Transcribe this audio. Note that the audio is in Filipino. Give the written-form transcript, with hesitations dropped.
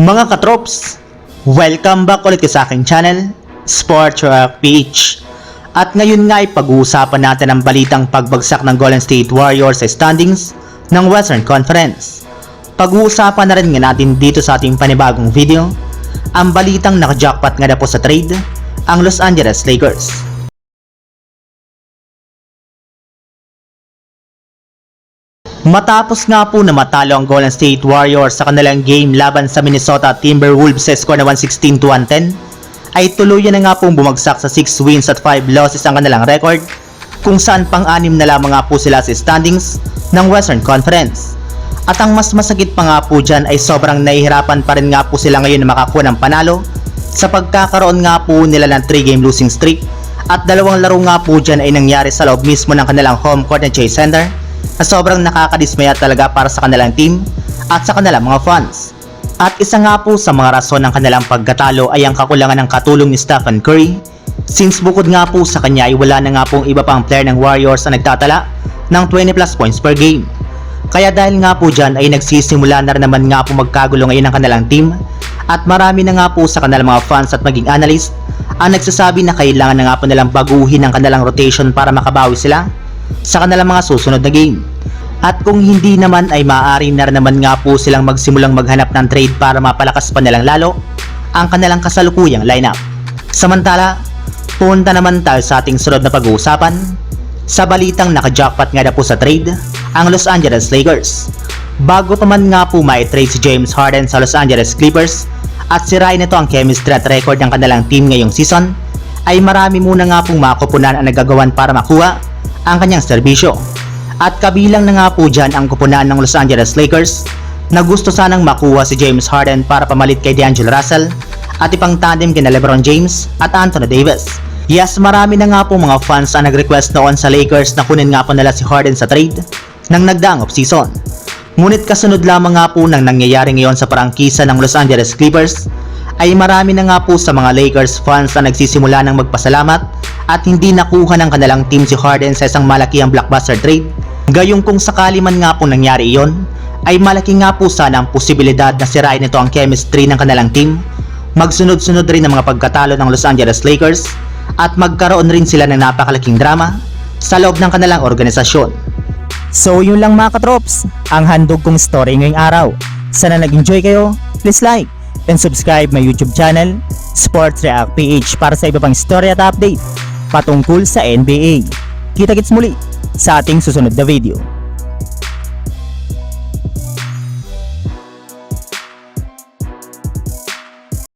Mga katrops, welcome back ulit sa aking channel, Sports Rock PH. At ngayon nga ay pag-uusapan natin ang balitang pagbagsak ng Golden State Warriors sa standings ng Western Conference. Pag-uusapan na rin nga natin dito sa ating panibagong video, ang balitang naka-jackpot nga na po sa trade, ang Los Angeles Lakers. Matapos nga po na matalo ang Golden State Warriors sa kanilang game laban sa Minnesota Timberwolves sa score na 116-110, ay tuluyan na nga pong bumagsak sa 6 wins at 5 losses ang kanilang record, kung saan pang-anim na lamang nga po sila sa standings ng Western Conference. At ang mas masakit pa nga po dyan ay sobrang nahihirapan pa rin nga po sila ngayon na makakuha ng panalo sa pagkakaroon nga po nila ng 3-game losing streak, at dalawang laro nga po dyan ay nangyari sa loob mismo ng kanilang home court na Chase Center, na sobrang nakakadismaya talaga para sa kanilang team at sa kanilang mga fans. At isa nga po sa mga rason ng kanilang pagkatalo ay ang kakulangan ng katulong ni Stephen Curry, since bukod nga po sa kanya ay wala na nga pong iba pang player ng Warriors na nagtatala ng 20 plus points per game. Kaya dahil nga po dyan ay nagsisimula na rin naman nga po magkagulo ngayon ng kanilang team, at marami na nga po sa kanilang mga fans at maging analyst ang nagsasabi na kailangan na nga po nilang baguhin ang kanilang rotation para makabawi sila sa kanilang mga susunod na game. At kung hindi naman ay maaari na rin naman nga po silang magsimulang maghanap ng trade para mapalakas pa nilang lalo ang kanilang kasalukuyang lineup. Samantala, punta naman tayo sa ating sunod na pag-uusapan sa balitang naka-jackpot nga na po sa trade, ang Los Angeles Lakers. Bago pa man nga po mai-trade si James Harden sa Los Angeles Clippers at sirain nito ang chemistry at record ng kanilang team ngayong season, ay marami muna nga pong mga kupunan ang nagagawan para makuha ang kanyang serbisyo. At kabilang na nga po dyan ang kupunan ng Los Angeles Lakers na gusto sanang makuha si James Harden para pamalit kay D'Angelo Russell at ipang tandem kina LeBron James at Anthony Davis. Yes, marami na nga po mga fans ang nag-request noon sa Lakers na kunin nga po nila si Harden sa trade ng nagdaang offseason. Ngunit kasunod lamang nga po ng nangyayari ngayon sa prangkisa ng Los Angeles Clippers, ay marami na nga po sa mga Lakers fans na nagsisimula ng magpasalamat at hindi nakuha ng kanilang team si Harden sa isang malakihang blockbuster trade. Gayong kung sakali man nga po nangyari iyon, ay malaki nga po sana ang posibilidad na sirain nito ang chemistry ng kanilang team, magsunod-sunod rin ang mga pagkatalo ng Los Angeles Lakers, at magkaroon rin sila ng napakalaking drama sa loob ng kanilang organisasyon. So yun lang mga katrops, ang handog kong story ngayong araw. Sana nag-enjoy kayo, please like and subscribe my YouTube channel, Sports React PH, para sa iba pang story at update patungkol sa NBA. Kita-kits muli sa ating susunod na video.